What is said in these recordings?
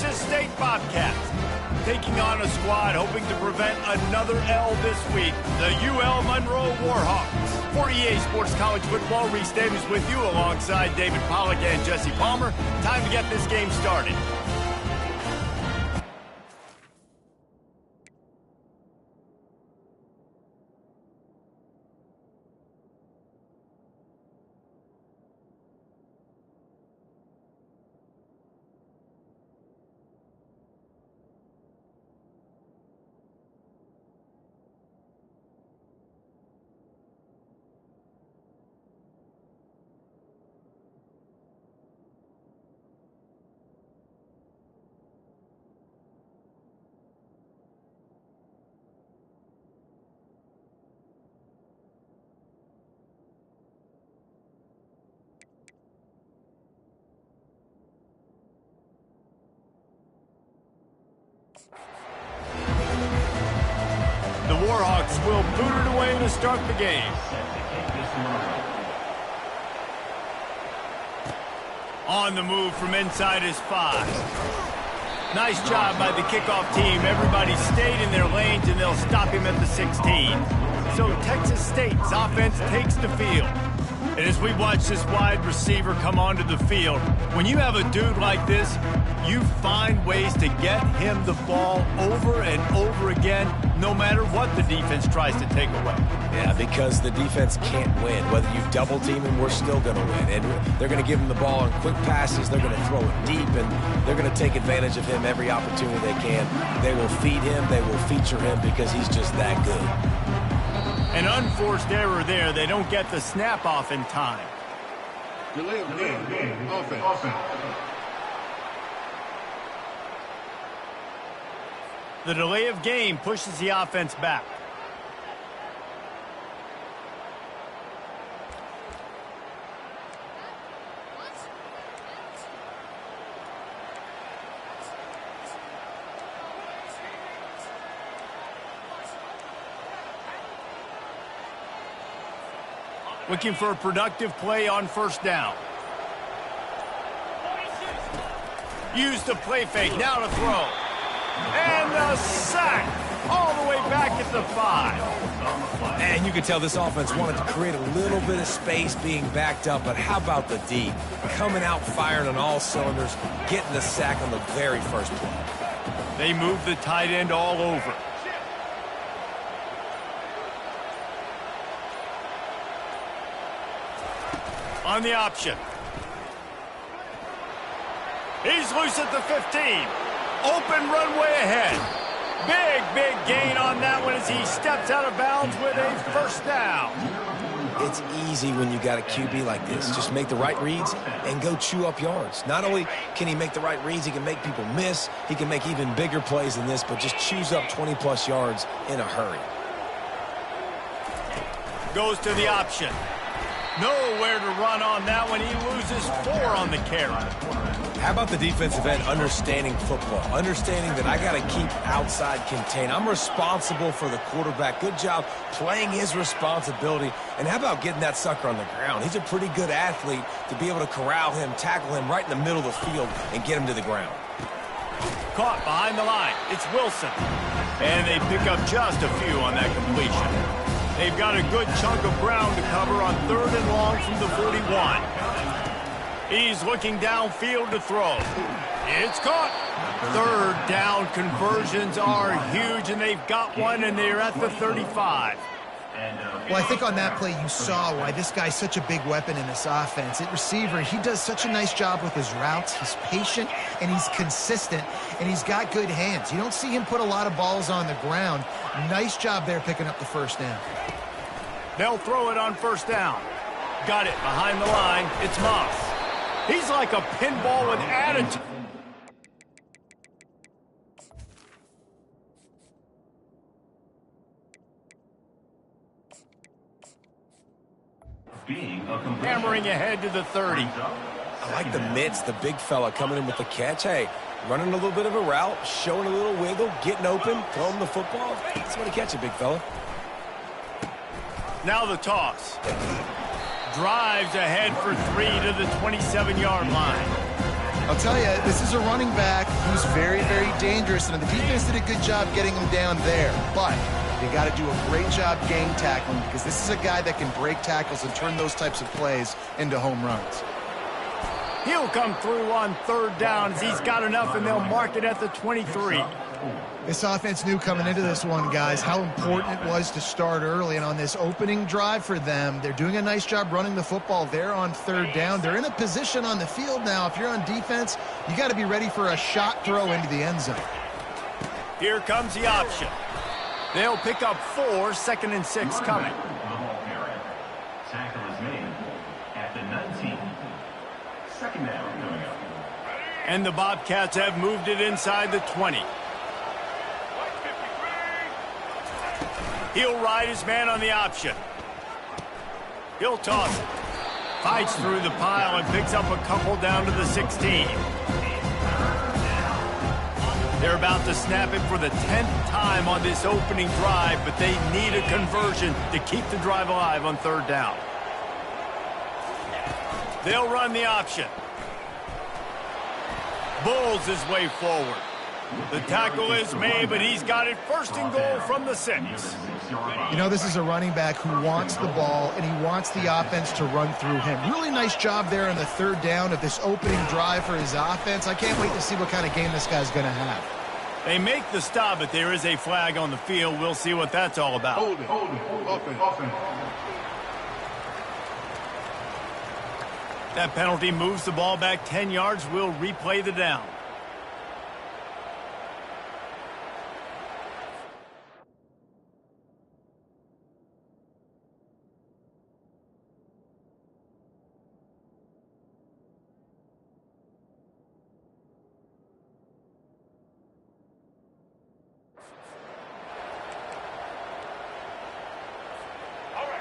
Texas State Bobcats, taking on a squad hoping to prevent another L this week, the UL Monroe Warhawks. For EA Sports College Football, Reese Davis with you alongside David Pollack and Jesse Palmer. Time to get this game started. The Warhawks will boot it away to start the game. On the move from inside is 5. Nice job by the kickoff team. Everybody stayed in their lanes, and they'll stop him at the 16. So Texas State's offense takes the field. And as we watch this wide receiver come onto the field, when you have a dude like this, you find ways to get him the ball over and over again, no matter what the defense tries to take away. Yeah, because the defense can't win. Whether you double team him, we're still going to win. And they're going to give him the ball on quick passes. They're going to throw it deep, and they're going to take advantage of him every opportunity they can. They will feed him. They will feature him because he's just that good. An unforced error there. They don't get the snap off in time. Delay of game. Offense. The delay of game pushes the offense back. Looking for a productive play on first down. Use the play fake, now to throw. And the sack all the way back at the 5. And you can tell this offense wanted to create a little bit of space being backed up, but how about the D? Coming out firing on all cylinders, getting the sack on the very first play. They move the tight end all over. On the option. He's loose at the 15. Open runway ahead. Big gain on that one as he steps out of bounds with a first down. It's easy when you got a QB like this. Just make the right reads and go chew up yards. Not only can he make the right reads, he can make people miss. He can make even bigger plays than this, but just chews up 20-plus yards in a hurry. Goes to the option. Nowhere to run on that one. He loses 4 on the carry. How about the defensive end understanding football? Understanding that I got to keep outside contain. I'm responsible for the quarterback. Good job playing his responsibility. And how about getting that sucker on the ground? He's a pretty good athlete to be able to corral him, tackle him right in the middle of the field, and get him to the ground. Caught behind the line. It's Wilson. And they pick up just a few on that completion. They've got a good chunk of ground to cover on 3rd and long from the 41. He's looking downfield to throw. It's caught. 3rd down conversions are huge, and they've got one, and they're at the 35. Well, I think on that play you saw why this guy's such a big weapon in this offense. At receiver, he does such a nice job with his routes. He's patient, and he's consistent, and he's got good hands. You don't see him put a lot of balls on the ground. Nice job there picking up the first down. They'll throw it on first down. Got it behind the line. It's Moss. He's like a pinball with attitude. Hammering ahead to the 30. I like the mitts, the big fella coming in with the catch. Hey, running a little bit of a route, showing a little wiggle, getting open, throwing the football. Somebody catch it, big fella. Now the toss. Drives ahead for 3 to the 27-yard line. I'll tell you, this is a running back who's very, very dangerous, and the defense did a good job getting him down there. But you got to do a great job gang tackling, because this is a guy that can break tackles and turn those types of plays into home runs. He'll come through on third down as he's got enough, and they'll mark it at the 23. This offense knew coming into this one, guys, how important it was to start early. And on this opening drive for them, they're doing a nice job running the football there on third down. They're in a position on the field now. If you're on defense, you got to be ready for a shot throw into the end zone. Here comes the option. They'll pick up 4, 2nd and 6 coming. Tackle is made at the 19. 2nd down coming up. And the Bobcats have moved it inside the 20. He'll ride his man on the option. He'll toss it. Fights through the pile and picks up a couple down to the 16. They're about to snap it for the 10th time on this opening drive, but they need a conversion to keep the drive alive on third down. They'll run the option. Bulls his way forward. The tackle is made, but he's got it 1st and goal from the 6. You know, this is a running back who wants the ball, and he wants the offense to run through him. Really nice job there on the third down of this opening drive for his offense. I can't wait to see what kind of game this guy's going to have. They make the stop, but there is a flag on the field. We'll see what that's all about. Hold it. Offense. That penalty moves the ball back 10 yards. We'll replay the down.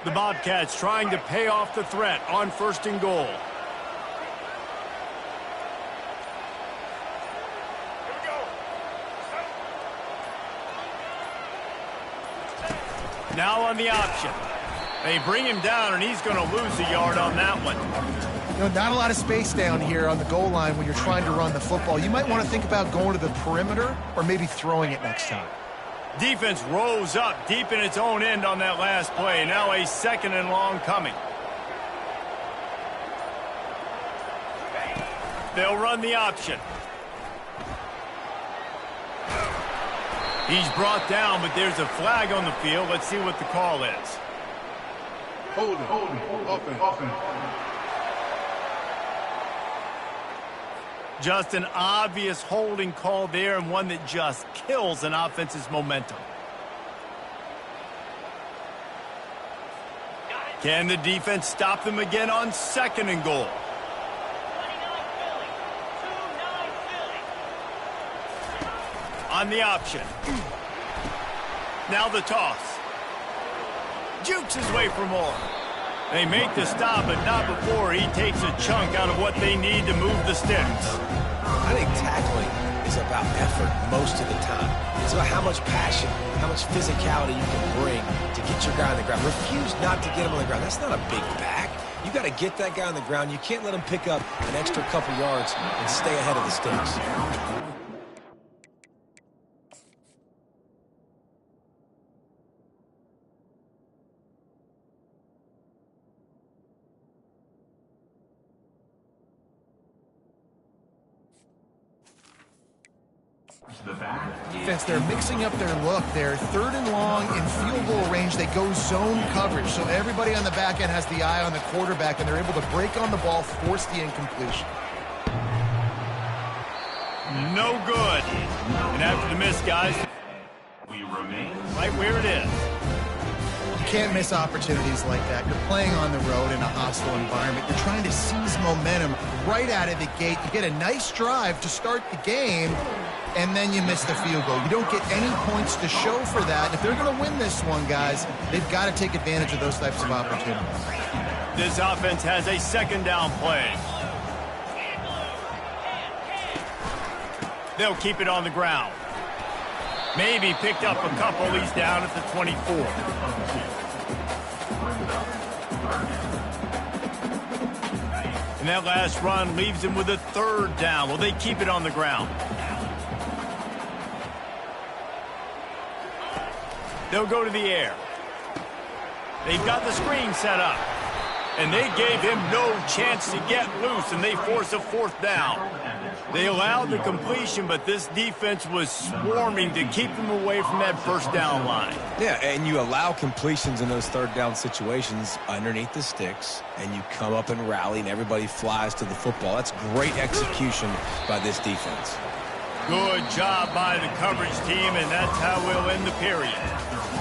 The Bobcats trying to pay off the threat on 1st and goal. Now on the option. They bring him down, and he's going to lose a yard on that one. You know, not a lot of space down here on the goal line when you're trying to run the football. You might want to think about going to the perimeter or maybe throwing it next time. Defense rose up deep in its own end on that last play. Now a 2nd and long coming. They'll run the option. He's brought down, but there's a flag on the field. Let's see what the call is. Hold it. Offense. Just an obvious holding call there, and one that just kills an offense's momentum. Can the defense stop them again on 2nd and goal? On the option. Now the toss. Jukes his way for more. They make the stop, but not before he takes a chunk out of what they need to move the sticks. I think tackling is about effort most of the time. It's about how much passion, how much physicality you can bring to get your guy on the ground. Refuse not to get him on the ground. That's not a big back. You got to get that guy on the ground. You can't let him pick up an extra couple yards and stay ahead of the sticks. Defense, they're mixing up their look. They're 3rd and long in field goal range. They go zone coverage, so everybody on the back end has the eye on the quarterback, and they're able to break on the ball, force the incompletion. No good. And after the miss, guys, We remain right where it is. You can't miss opportunities like that. You're playing on the road in a hostile environment. You're trying to seize momentum right out of the gate. You get a nice drive to start the game, and then you miss the field goal. You don't get any points to show for that. If they're going to win this one, guys, they've got to take advantage of those types of opportunities. This offense has a 2nd down play. They'll keep it on the ground. Maybe picked up a couple. He's down at the 24. And that last run leaves him with a 3rd down. Well, they keep it on the ground. They'll go to the air. They've got the screen set up. And they gave him no chance to get loose, and they force a 4th down. They allowed the completion, but this defense was swarming to keep them away from that 1st down line. Yeah, and you allow completions in those 3rd down situations underneath the sticks, and you come up and rally, and everybody flies to the football. That's great execution by this defense. Good job by the coverage team, and that's how we'll end the period.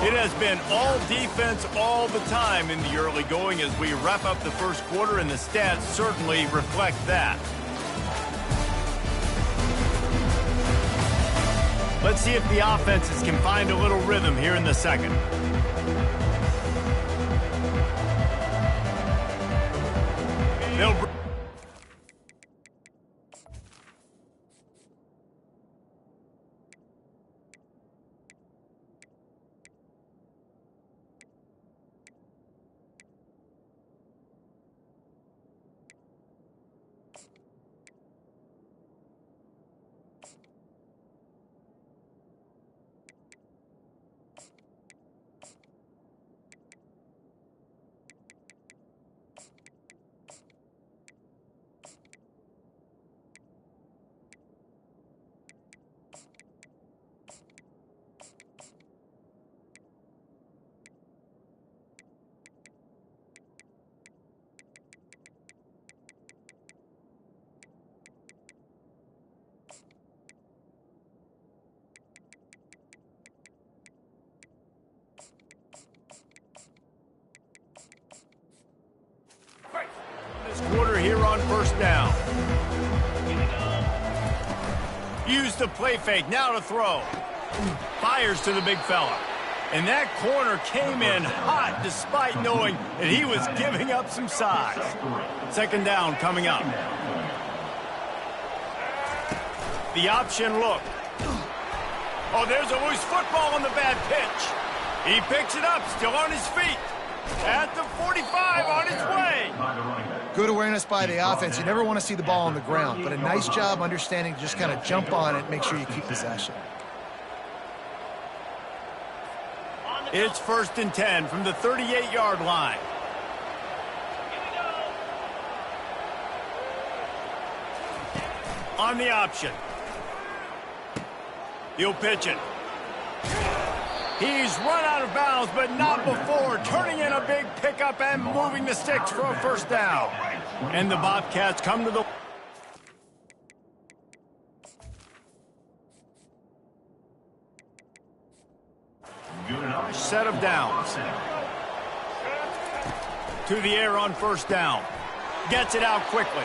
It has been all defense all the time in the early going as we wrap up the 1st quarter, and the stats certainly reflect that. Let's see if the offenses can find a little rhythm here in the 2nd. They'll quarter here on 1st down. Use the play fake, now to throw. Fires to the big fella. And that corner came in hot despite knowing that he was giving up some size. 2nd down coming up. The option look. Oh, there's a loose football on the bad pitch. He picks it up, still on his feet. At the 45, on its way. Good awareness by the offense. You never want to see the ball on the ground, but a nice job understanding to just kind of jump on it, make sure you keep possession. It's 1st and 10 from the 38-yard line. On the option. He'll pitch it. He's run out of bounds, but not before turning in a big pickup and moving the sticks for a 1st down. And the Bobcats come to the set of downs. To the air on 1st down. Gets it out quickly.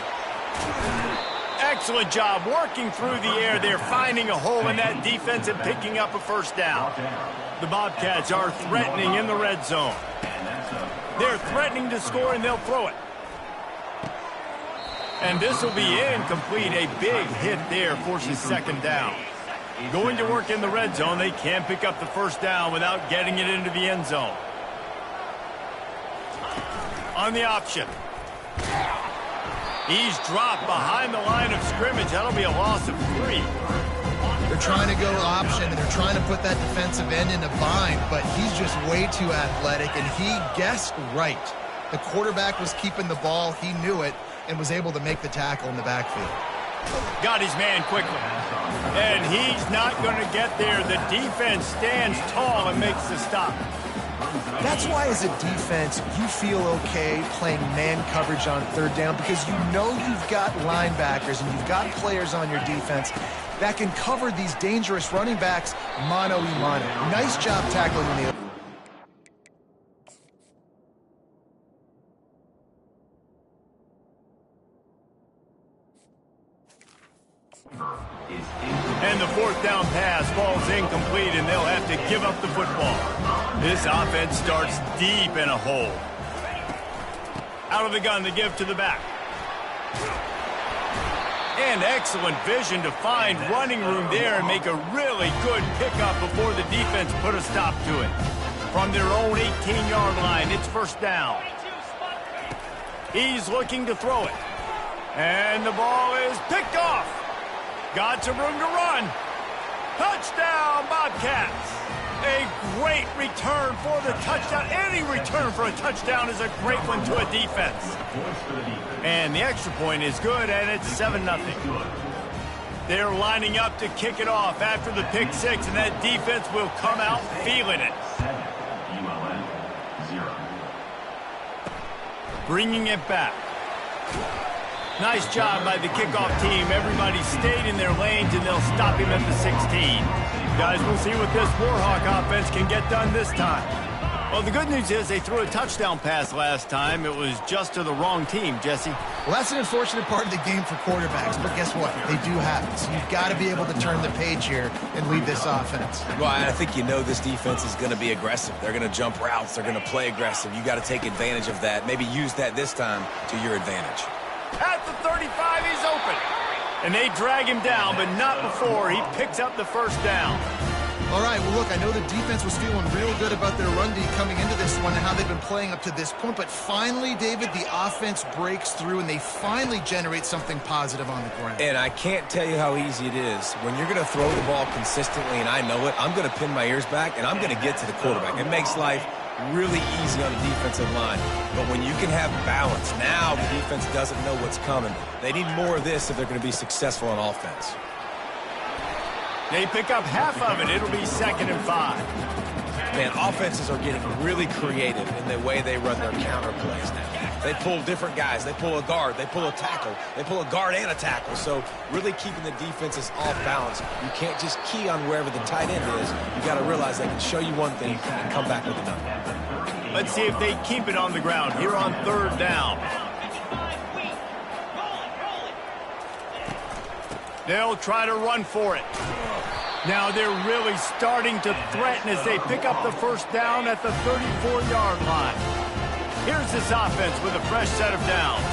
Excellent job working through the air there, finding a hole in that defense and picking up a 1st down. The Bobcats are threatening in the red zone. They're threatening to score, and they'll throw it. And this will be incomplete. A big hit there forces 2nd down. Going to work in the red zone, they can't pick up the 1st down without getting it into the end zone. On the option. He's dropped behind the line of scrimmage. That'll be a loss of 3. They're trying to go option, and they're trying to put that defensive end in a bind, but he's just way too athletic, and he guessed right. The quarterback was keeping the ball. He knew it and was able to make the tackle in the backfield. Got his man quickly. And he's not going to get there. The defense stands tall and makes the stop. That's why, as a defense, you feel okay playing man coverage on 3rd down, because you know you've got linebackers and you've got players on your defense that can cover these dangerous running backs mano-a-mano. Nice job tackling the And the 4th down pass falls incomplete, and they'll have to give up the football. This offense starts deep in a hole. Out of the gun, the give to the back. And excellent vision to find running room there and make a really good pickup before the defense put a stop to it. From their own 18-yard line, it's 1st down. He's looking to throw it. And the ball is picked off. Got some room to run. Touchdown, Bobcats. A great return for the touchdown. Any return for a touchdown is a great one to a defense. And the extra point is good, and it's 7-0. They're lining up to kick it off after the pick six, and that defense will come out feeling it. Bringing it back. Nice job by the kickoff team. Everybody stayed in their lanes, and they'll stop him at the 16. Guys, we'll see what this Warhawk offense can get done this time. Well, the good news is they threw a touchdown pass last time. It was just to the wrong team, Jesse. Well, that's an unfortunate part of the game for quarterbacks, but guess what? They do happen. So you've got to be able to turn the page here and lead this offense. Well, I think you know this defense is going to be aggressive. They're going to jump routes. They're going to play aggressive. You got to take advantage of that. Maybe use that this time to your advantage. At the 35, he's open. And they drag him down, but not before he picks up the first down. All right, well, look, I know the defense was feeling real good about their run D coming into this one and how they've been playing up to this point, but finally, David, the offense breaks through and they finally generate something positive on the ground. And I can't tell you how easy it is. When you're going to throw the ball consistently, and I know it, I'm going to pin my ears back, and I'm going to get to the quarterback. It makes life really easy on the defensive line. But when you can have balance, now the defense doesn't know what's coming. They need more of this if they're going to be successful on offense. They pick up half of it. It'll be 2nd and 5. Man, offenses are getting really creative in the way they run their counter plays now. They pull different guys. They pull a guard. They pull a tackle. They pull a guard and a tackle. So really keeping the defenses off balance. You can't just key on wherever the tight end is. You got to realize they can show you one thing and come back with another. Let's see if they keep it on the ground here on 3rd down. They'll try to run for it. Now they're really starting to threaten as they pick up the first down at the 34-yard line. Here's this offense with a fresh set of downs.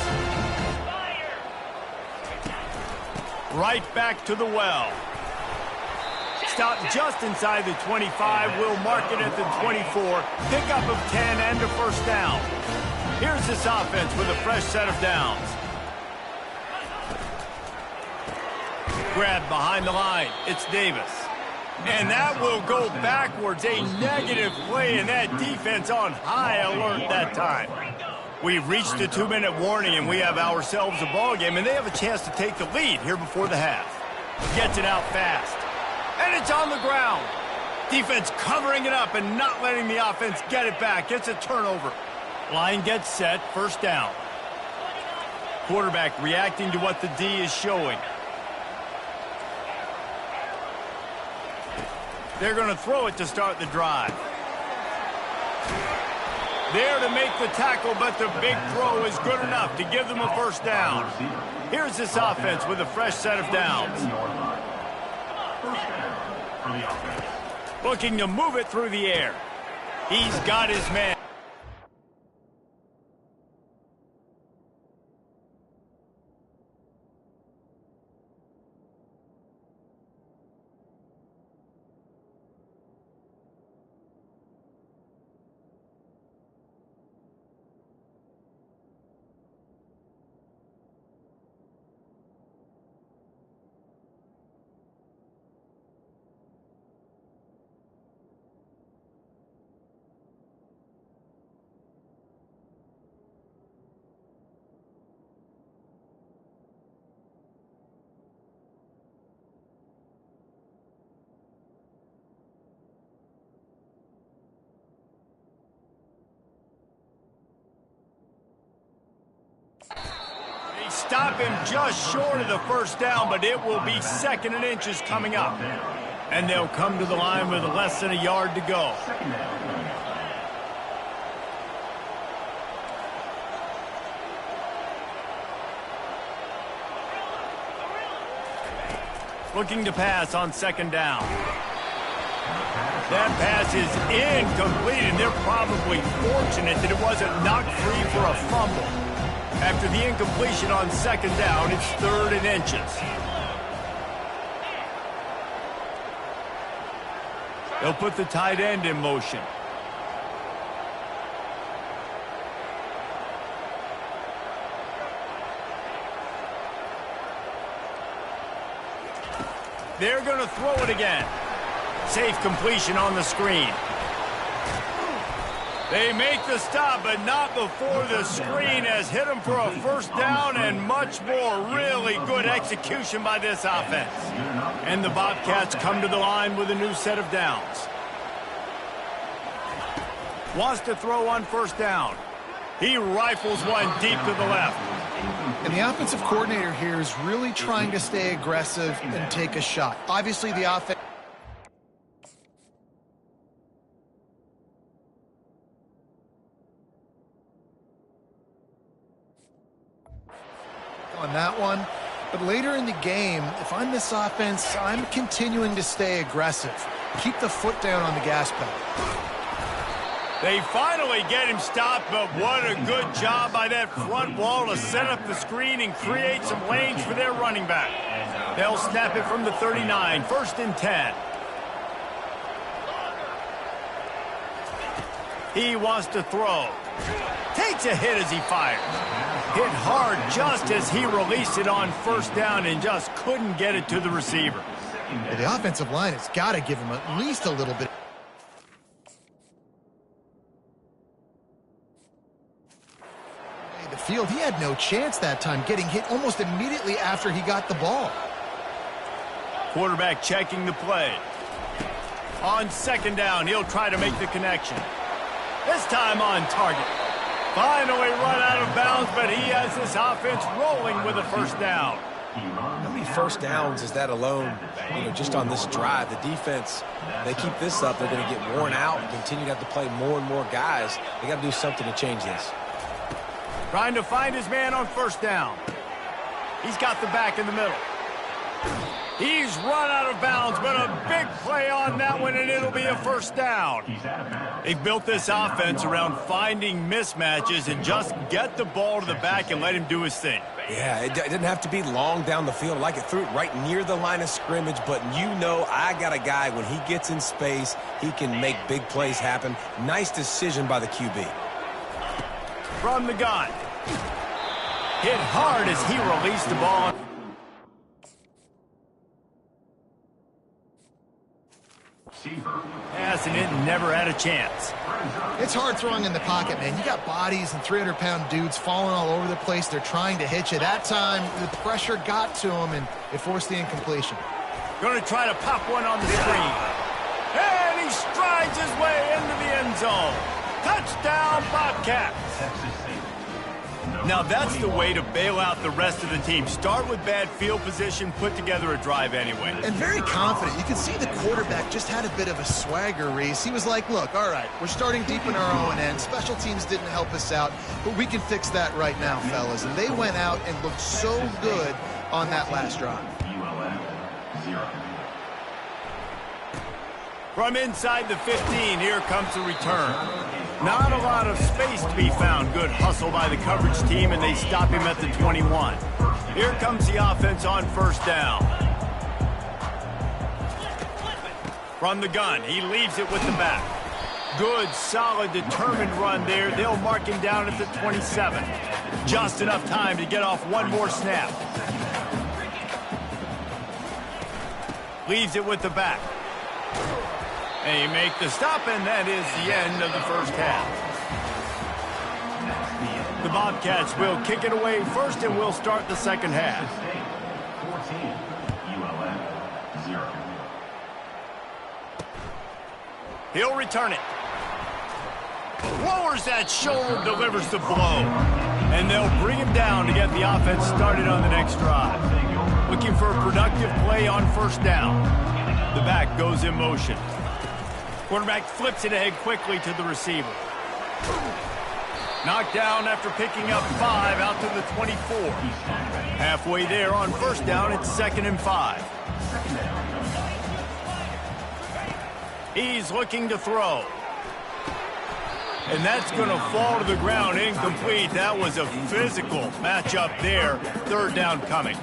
Right back to the well. Stop just inside the 25. We'll mark it at the 24. Pickup of 10 and a first down. Here's this offense with a fresh set of downs. Grab behind the line. It's Davis. And that will go backwards. A negative play, and that defense on high alert that time. We've reached the 2-minute warning, and we have ourselves a ball game, and they have a chance to take the lead here before the half. Gets it out fast. And it's on the ground. Defense covering it up and not letting the offense get it back. Gets a turnover. Line gets set. First down. Quarterback reacting to what the D is showing. They're going to throw it to start the drive. There to make the tackle, but the big throw is good enough to give them a first down. Here's this offense with a fresh set of downs. Looking to move it through the air. He's got his man. Stop him just short of the first down, but it will be 2nd and inches coming up. And they'll come to the line with less than a yard to go. Looking to pass on 2nd down. That pass is incomplete, and they're probably fortunate that it wasn't knocked free for a fumble. After the incompletion on 2nd down, it's 3rd and inches. They'll put the tight end in motion. They're going to throw it again. Safe completion on the screen. They make the stop, but not before the screen has hit them for a first down and much more. Really good execution by this offense. And the Bobcats come to the line with a new set of downs. Wants to throw on first down. He rifles one deep to the left. And the offensive coordinator here is really trying to stay aggressive and take a shot. Obviously, the offense... on that one. But later in the game, if I'm this offense, I'm continuing to stay aggressive. Keep the foot down on the gas pedal. They finally get him stopped, but what a good job by that front wall to set up the screen and create some lanes for their running back. They'll snap it from the 39, 1st and 10. He wants to throw. Takes a hit as he fires. Hit hard just as he released it on first down and just couldn't get it to the receiver. Well, the offensive line has got to give him at least a little bit. The field, he had no chance that time, getting hit almost immediately after he got the ball. Quarterback checking the play. On 2nd down, he'll try to make the connection. This time on target. Finally run out of bounds, but he has this offense rolling with a first down. How many first downs is that alone, just on this drive? The defense, they keep this up, they're going to get worn out and continue to have to play more and more guys. They got to do something to change this. Trying to find his man on first down. He's got the back in the middle. He's run out of bounds, but a big play on that one, and it'll be a first down. They've built this offense around finding mismatches and just get the ball to the back and let him do his thing. Yeah, it didn't have to be long down the field. Like it threw it right near the line of scrimmage, but I got a guy, when he gets in space, he can make big plays happen. Nice decision by the QB. From the gun. Hit hard as he released the ball. Pass, and it never had a chance. It's hard throwing in the pocket, man. You got bodies and 300-pound dudes falling all over the place. They're trying to hit you. That time, the pressure got to him, and it forced the incompletion. Going to try to pop one on the screen. And he strides his way into the end zone. Touchdown, Bobcats. Now that's the way to bail out the rest of the team. Start with bad field position, put together a drive anyway. And very confident. You can see the quarterback just had a bit of a swagger, Reese. He was like, look, all right, we're starting deep in our own end. Special teams didn't help us out, but we can fix that right now, fellas. And they went out and looked so good on that last drive. From inside the 15, here comes the return. Not a lot of space to be found. Good hustle by the coverage team, and they stop him at the 21. Here comes the offense on first down. From the gun, he leaves it with the back. Good, solid, determined run there. They'll mark him down at the 27. Just enough time to get off one more snap. Leaves it with the back. They make the stop, and that is the end of the first half. The Bobcats will kick it away first, and we'll start the second half. 14, ULM 0. He'll return it. Lowers that shoulder, delivers the blow. And they'll bring him down to get the offense started on the next drive. Looking for a productive play on first down. The back goes in motion. Quarterback flips it ahead quickly to the receiver. Knocked down after picking up 5 out to the 24. Halfway there on first down, it's 2nd and 5. He's looking to throw. And that's going to fall to the ground, incomplete. That was a physical matchup there. 3rd down coming.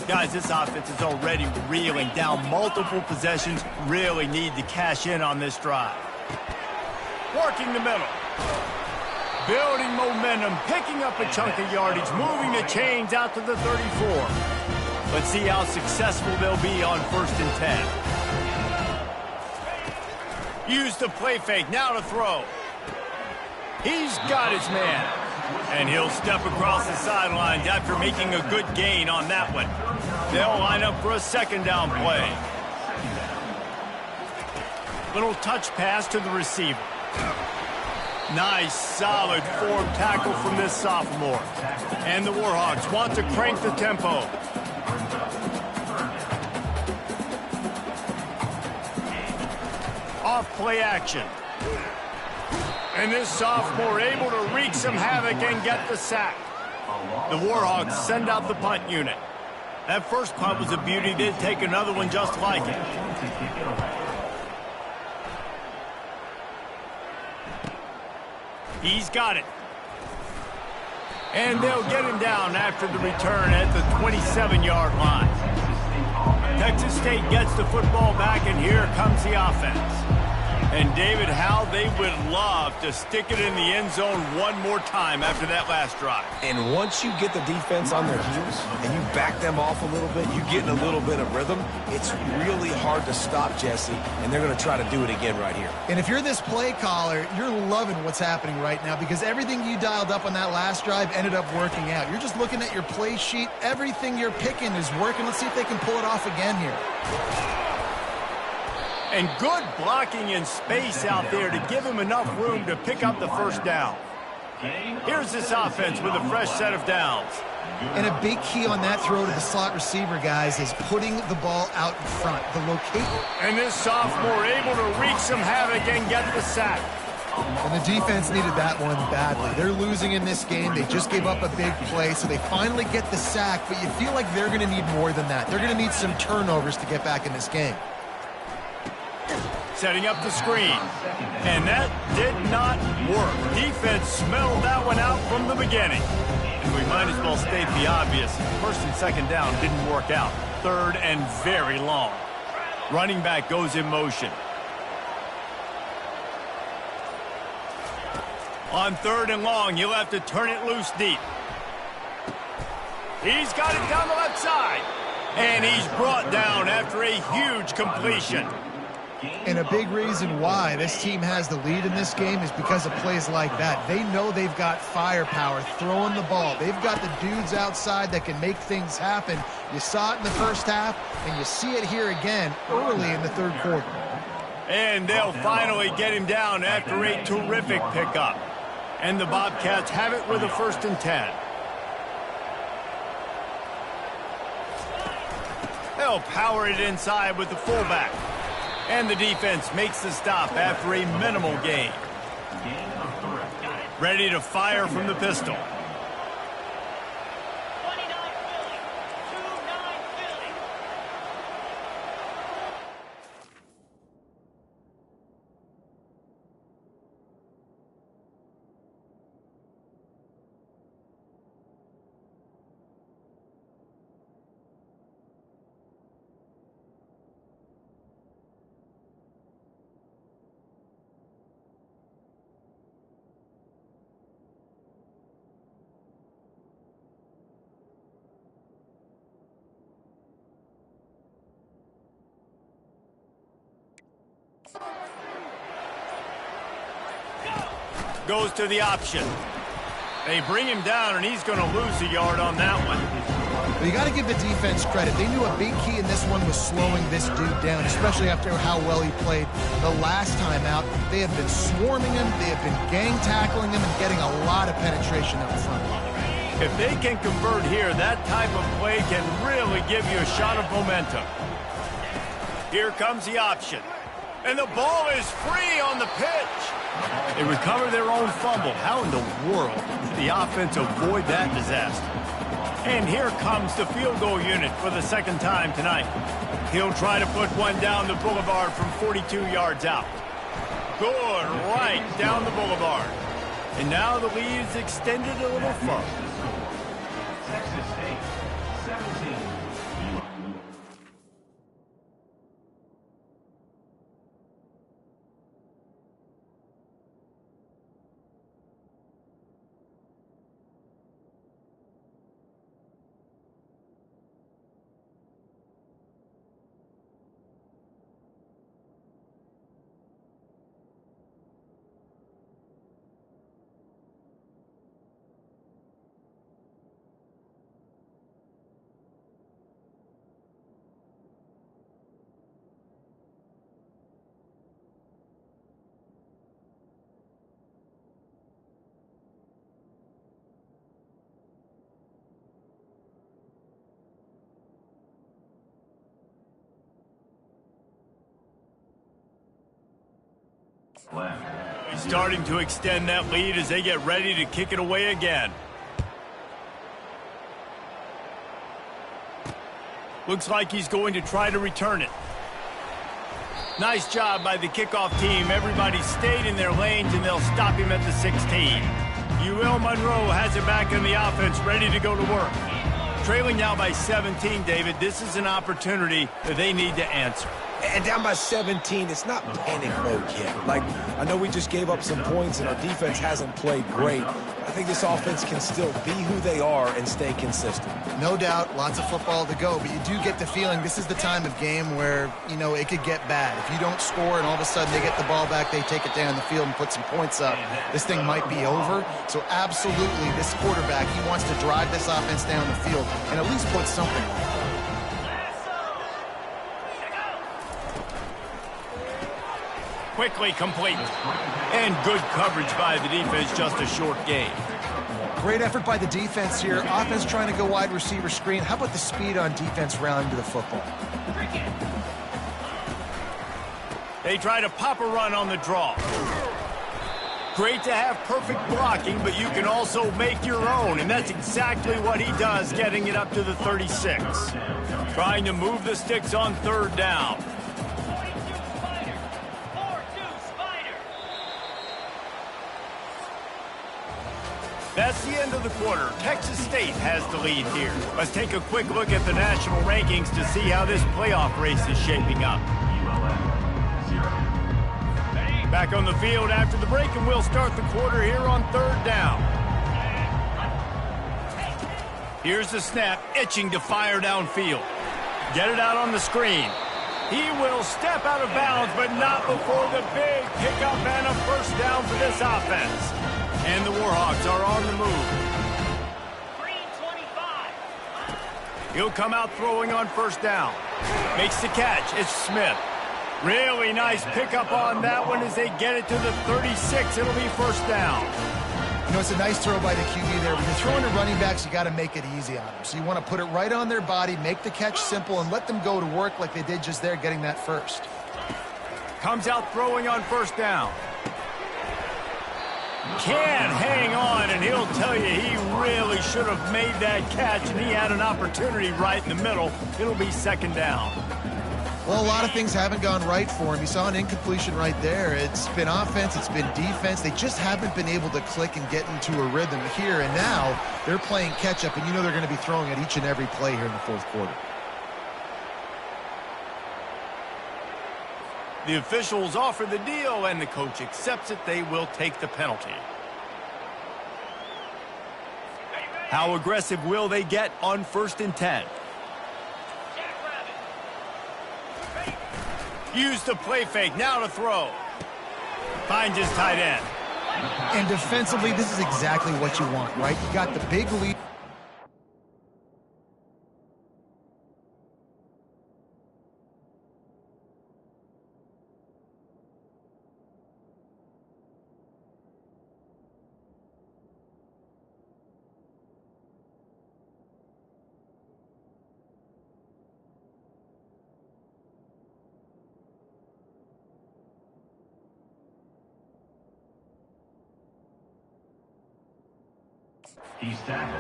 Guys, this offense is already reeling down multiple possessions. Really need to cash in on this drive. Working the middle. Building momentum, picking up a chunk of yardage, moving the chains out to the 34. Let's see how successful they'll be on 1st and 10. Use the play fake, now to throw. He's got his man. And he'll step across the sidelines after making a good gain on that one. They'll line up for a 2nd down play. Little touch pass to the receiver. Nice, solid form tackle from this sophomore. And the Warhawks want to crank the tempo. Off play action. And this sophomore able to wreak some havoc and get the sack. The Warhawks send out the punt unit. That first punt was a beauty. They'd take another one just like it. He's got it. And they'll get him down after the return at the 27-yard line. Texas State gets the football back, and here comes the offense. And David, how they would love to stick it in the end zone one more time after that last drive. And once you get the defense on their heels and you back them off a little bit, you get in a little bit of rhythm, it's really hard to stop, Jesse, and they're going to try to do it again right here. And if you're this play caller, you're loving what's happening right now because everything you dialed up on that last drive ended up working out. You're just looking at your play sheet. Everything you're picking is working. Let's see if they can pull it off again here. And good blocking in space out there to give him enough room to pick up the 1st down. Here's this offense with a fresh set of downs. And a big key on that throw to the slot receiver, guys, is putting the ball out in front. The location. And this sophomore able to wreak some havoc and get the sack. And the defense needed that one badly. They're losing in this game. They just gave up a big play, so they finally get the sack, but you feel like they're going to need more than that. They're going to need some turnovers to get back in this game. Setting up the screen. And that did not work. Defense smelled that one out from the beginning. And we might as well state the obvious. 1st and 2nd down didn't work out. 3rd and very long. Running back goes in motion. On 3rd and long, you'll have to turn it loose deep. He's got it down the left side. And he's brought down after a huge completion. And a big reason why this team has the lead in this game is because of plays like that. They know they've got firepower throwing the ball. They've got the dudes outside that can make things happen. You saw it in the 1st half, and you see it here again early in the 3rd quarter. And they'll finally get him down after a terrific pickup. And the Bobcats have it with a 1st and 10. They'll power it inside with the fullback. And the defense makes the stop after a minimal gain. Ready to fire from the pistol. Goes to the option. They bring him down, and he's going to lose a yard on that one. Well, you got to give the defense credit. They knew a big key in this one was slowing this dude down, especially after how well he played the last time out. They have been swarming him. They have been gang tackling him and getting a lot of penetration up front. If they can convert here, that type of play can really give you a shot of momentum. Here comes the option. And the ball is free on the pitch. They recover their own fumble. How in the world did the offense avoid that disaster? And here comes the field goal unit for the 2nd time tonight. He'll try to put one down the boulevard from 42 yards out. Good, right down the boulevard. And now the lead is extended a little further. Texas State, 17. Left. He's starting to extend that lead as they get ready to kick it away again. Looks like he's going to try to return it. Nice job by the kickoff team. Everybody stayed in their lanes, and they'll stop him at the 16. Monroe has it back in the offense, ready to go to work. Trailing now by 17, David. This is an opportunity that they need to answer. And down by 17, it's not panic mode yet. Like, I know we just gave up some points and our defense hasn't played great. I think this offense can still be who they are and stay consistent. No doubt, lots of football to go, but you do get the feeling this is the time of game where, you know, it could get bad. If you don't score and all of a sudden they get the ball back, they take it down the field and put some points up, this thing might be over. So absolutely, this quarterback, he wants to drive this offense down the field and at least put something on it. Quickly complete. And good coverage by the defense, just a short gain. Great effort by the defense here. Offense trying to go wide receiver screen. How about the speed on defense rounding to the football? They try to pop a run on the draw. Great to have perfect blocking, but you can also make your own, and that's exactly what he does, getting it up to the 36. Trying to move the sticks on third down. That's the end of the quarter. Texas State has the lead here. Let's take a quick look at the national rankings to see how this playoff race is shaping up. Back on the field after the break, and we'll start the quarter here on third down. Here's the snap, itching to fire downfield. Get it out on the screen. He will step out of bounds, but not before the big pickup and a first down for this offense. And the Warhawks are on the move. He'll come out throwing on first down. Makes the catch. It's Smith. Really nice pickup on that one as they get it to the 36. It'll be first down. You know, it's a nice throw by the QB there. When you're throwing to running backs, you got to make it easy on them. So you want to put it right on their body, make the catch simple, and let them go to work like they did just there, getting that first. Comes out throwing on first down. Can't hang on, and he'll tell you he really should have made that catch, and he had an opportunity right in the middle. It'll be second down. Well, a lot of things haven't gone right for him. You saw an incompletion right there. It's been offense, it's been defense. They just haven't been able to click and get into a rhythm here, and now they're playing catch-up, and you know they're going to be throwing at each and every play here in the fourth quarter. The officials offer the deal, and the coach accepts it. They will take the penalty. How aggressive will they get on 1st and 10? Use the play fake, now to throw. Finds his tight end. And defensively, this is exactly what you want, right? You got the big lead.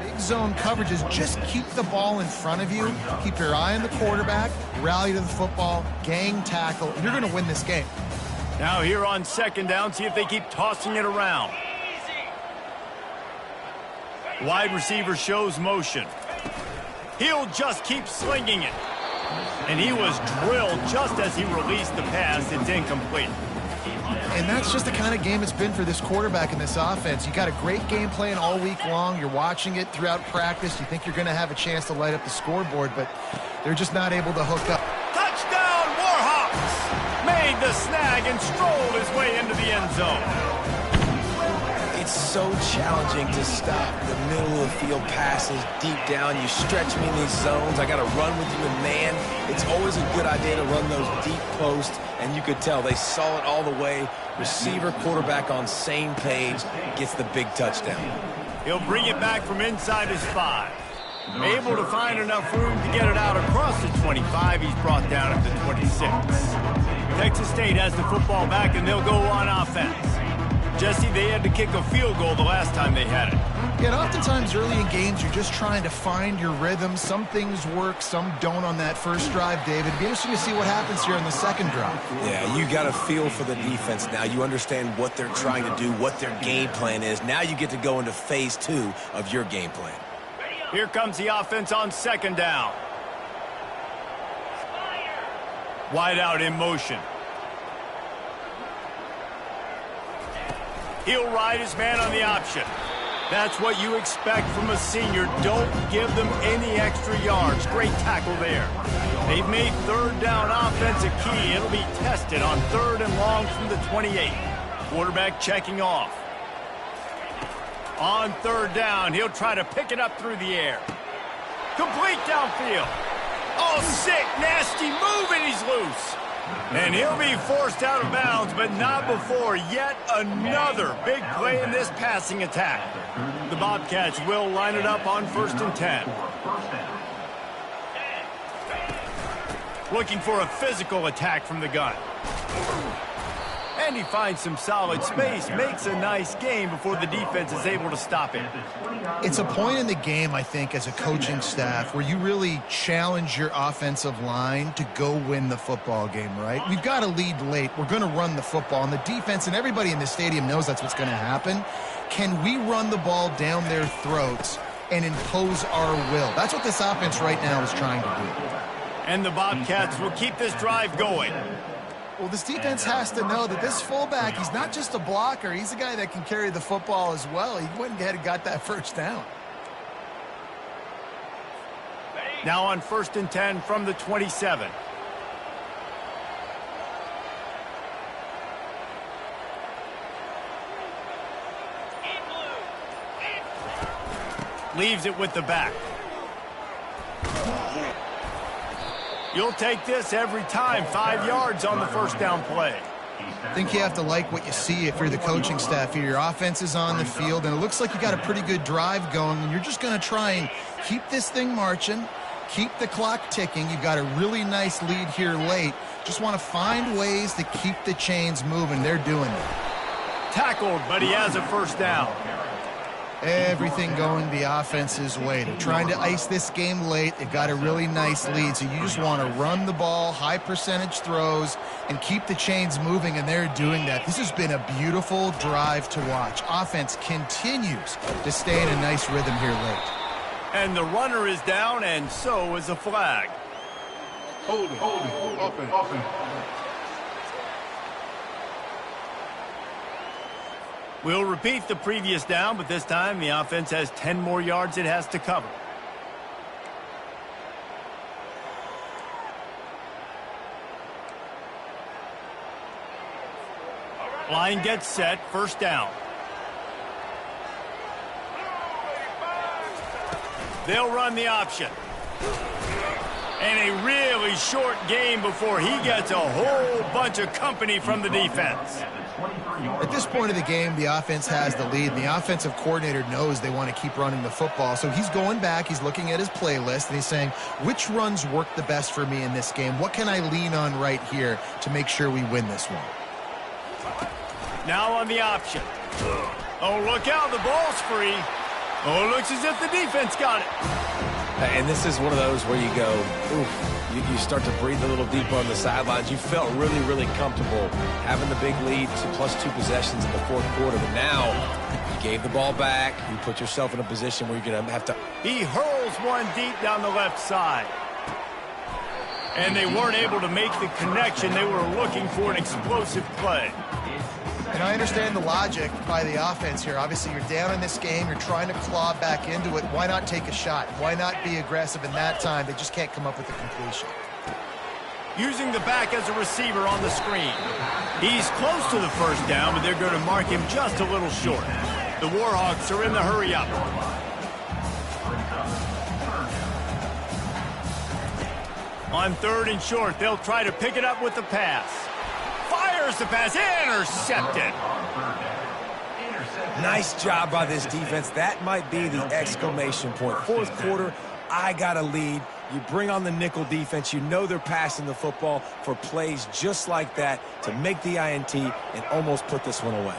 Big zone coverages, just keep the ball in front of you, keep your eye on the quarterback, rally to the football, gang tackle, and you're going to win this game. Now here on second down, see if they keep tossing it around. Wide receiver shows motion. He'll just keep slinging it. And he was drilled just as he released the pass. It's incomplete. And that's just the kind of game it's been for this quarterback in this offense. You got a great game plan all week long. You're watching it throughout practice. You think you're going to have a chance to light up the scoreboard, but they're just not able to hook up. Touchdown, Warhawks! Made the snag and strolled his way into the end zone. It's so challenging to stop the middle of the field passes deep down. You stretch me in these zones. I got to run with you in man. It's always a good idea to run those deep posts, and you could tell they saw it all the way. Receiver, quarterback on same page, gets the big touchdown. He'll bring it back from inside his 5. Able to find enough room to get it out across the 25. He's brought down at the 26. Texas State has the football back, and they'll go on offense. Jesse, they had to kick a field goal the last time they had it. Yeah, and oftentimes early in games, you're just trying to find your rhythm. Some things work, some don't on that first drive, David. It'd be interesting to see what happens here on the second drive. Yeah, you got a feel for the defense now. You understand what they're trying to do, what their game plan is. Now you get to go into phase 2 of your game plan. Here comes the offense on second down. Wide out in motion. He'll ride his man on the option. That's what you expect from a senior. Don't give them any extra yards. Great tackle there. They've made third down offense a key. It'll be tested on 3rd and long from the 28. Quarterback checking off. On 3rd down, he'll try to pick it up through the air. Complete downfield. Oh, sick, nasty move, and he's loose. And he'll be forced out of bounds, but not before yet another big play in this passing attack. The Bobcats will line it up on 1st and 10. Looking for a physical attack from the gun. And he finds some solid space, makes a nice game before the defense is able to stop it. It's a point in the game, I think, as a coaching staff where you really challenge your offensive line to go win the football game, right? We've got to lead late. We're going to run the football. And the defense and everybody in the stadium knows that's what's going to happen. Can we run the ball down their throats and impose our will? That's what this offense right now is trying to do. And the Bobcats will keep this drive going. Well, this defense has to know that this fullback, he's not just a blocker. He's a guy that can carry the football as well. He went ahead and got that first down. Now on 1st and 10 from the 27. Leaves it with the back. You'll take this every time. 5 yards on the first down play. I think you have to like what you see if you're the coaching staff here. Your offense is on the field, and it looks like you got a pretty good drive going, and you're just going to try and keep this thing marching, keep the clock ticking. You've got a really nice lead here late. Just want to find ways to keep the chains moving. They're doing it. Tackled, but he has a first down. Everything going the offense's way. They're trying to ice this game late. They've got a really nice lead, so you just want to run the ball, high percentage throws, and keep the chains moving, and they're doing that. This has been a beautiful drive to watch. Offense continues to stay in a nice rhythm here late. And the runner is down, and so is a flag. Hold it, offense. We'll repeat the previous down, but this time the offense has 10 more yards it has to cover. Line gets set, first down. They'll run the option. And a really short game before he gets a whole bunch of company from the defense. At this point of the game, the offense has the lead, and the offensive coordinator knows they want to keep running the football. So he's going back, he's looking at his playlist, and he's saying, which runs work the best for me in this game? What can I lean on right here to make sure we win this one? Now on the option. Oh, look out, the ball's free. Oh, it looks as if the defense got it. And this is one of those where you go, oof. You start to breathe a little deeper on the sidelines. You felt really, really comfortable having the big lead to +2 possessions in the 4th quarter. But now you gave the ball back. You put yourself in a position where you're going to have to. He hurls one deep down the left side. And they weren't able to make the connection. They were looking for an explosive play. And I understand the logic by the offense here. Obviously, you're down in this game. You're trying to claw back into it. Why not take a shot? Why not be aggressive in that time? They just can't come up with the completion. Using the back as a receiver on the screen. He's close to the first down, but they're going to mark him just a little short. The Warhawks are in the hurry-up. On 3rd and short, they'll try to pick it up with the pass. Fires the pass, intercepted. Nice job by this defense. That might be the exclamation point. 4th quarter, I got a lead. You bring on the nickel defense. You know they're passing the football for plays just like that to make the INT and almost put this one away.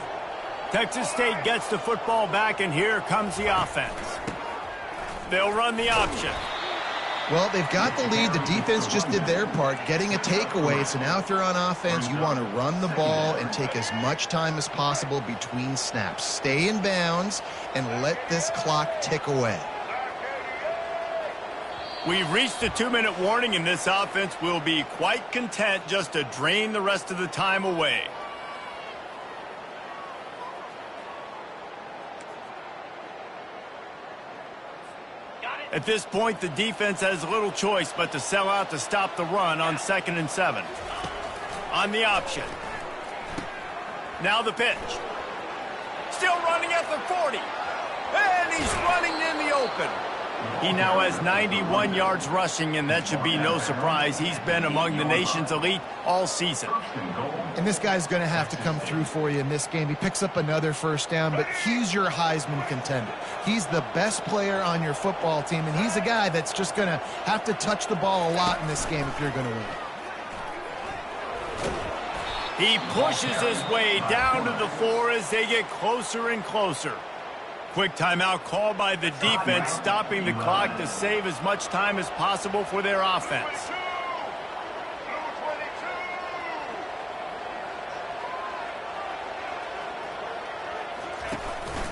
Texas State gets the football back, and here comes the offense. They'll run the option. Well, they've got the lead. The defense just did their part, getting a takeaway. So now if you're on offense, you want to run the ball and take as much time as possible between snaps. Stay in bounds and let this clock tick away. We've reached a 2-minute warning, and this offense will be quite content just to drain the rest of the time away. At this point, the defense has little choice but to sell out to stop the run on 2nd and 7. On the option. Now the pitch. Still running at the 40. And he's running in the open. He now has 91 yards rushing, and that should be no surprise. He's been among the nation's elite all season. And this guy's going to have to come through for you in this game. He picks up another first down, but he's your Heisman contender. He's the best player on your football team, and he's a guy that's just going to have to touch the ball a lot in this game if you're going to win. He pushes his way down to the 4 as they get closer and closer. Quick timeout called by the defense, stopping the clock to save as much time as possible for their offense.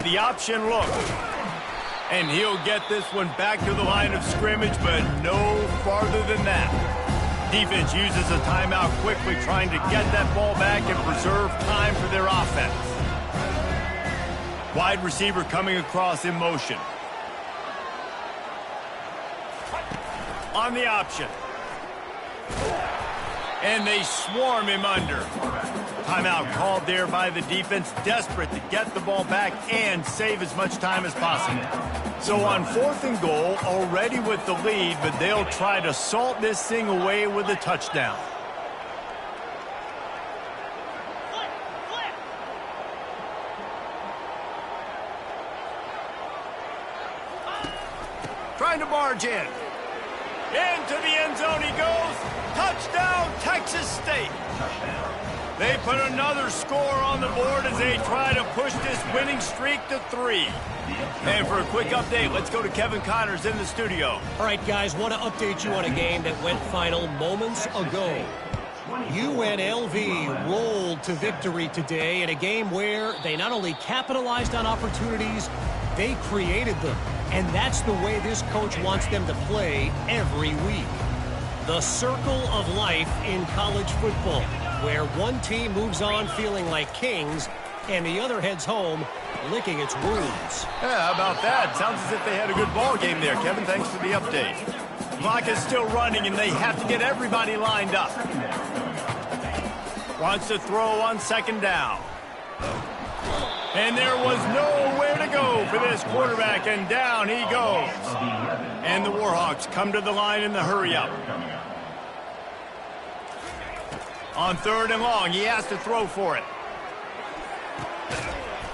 The option look. And he'll get this one back to the line of scrimmage, but no farther than that. Defense uses a timeout quickly, trying to get that ball back and preserve time for their offense. Wide receiver coming across in motion. On the option. And they swarm him under. Timeout called there by the defense, desperate to get the ball back and save as much time as possible. So on 4th and goal, already with the lead, but they'll try to salt this thing away with a touchdown. Trying to barge in. Into the end zone he goes. Touchdown, Texas State. They put another score on the board as they try to push this winning streak to 3. And for a quick update, let's go to Kevin Connors in the studio. All right, guys, want to update you on a game that went final moments ago. UNLV rolled to victory today in a game where they not only capitalized on opportunities, they created them. And that's the way this coach wants them to play every week. The circle of life in college football, where one team moves on feeling like kings and the other heads home licking its wounds. Yeah, how about that? Sounds as if they had a good ball game there, Kevin. Thanks for the update. Clock is still running, and they have to get everybody lined up. Wants to throw on 2nd down. And there was nowhere to go for this quarterback, and down he goes. And the Warhawks come to the line in the hurry-up. On 3rd and long, he has to throw for it.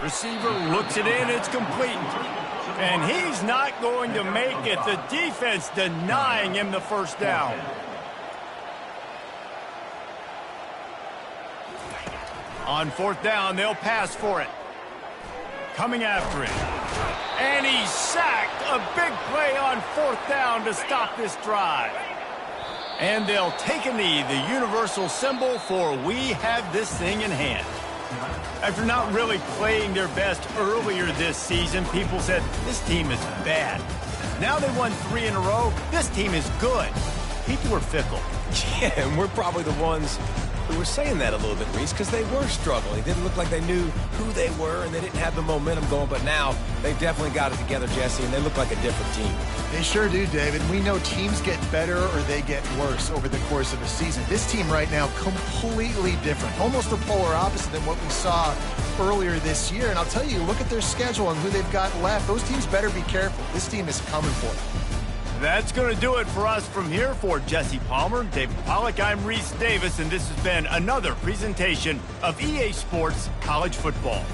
Receiver looks it in, it's complete. And he's not going to make it. The defense denying him the first down. On 4th down, they'll pass for it. Coming after him. And he's sacked. A big play on 4th down to stop this drive. And they'll take a knee, the universal symbol for we have this thing in hand. After not really playing their best earlier this season, people said, this team is bad. Now they won 3 in a row. This team is good. People were fickle. Yeah, and we're probably the ones who were saying that a little bit, Reese, because they were struggling. It didn't look like they knew who they were, and they didn't have the momentum going. But now they've definitely got it together, Jesse, and they look like a different team. They sure do, David. We know teams get better or they get worse over the course of a season. This team right now, completely different. Almost the polar opposite than what we saw earlier this year. And I'll tell you, look at their schedule and who they've got left. Those teams better be careful. This team is coming for them. That's going to do it for us from here. For Jesse Palmer, David Pollack, I'm Reese Davis, and this has been another presentation of EA Sports College Football.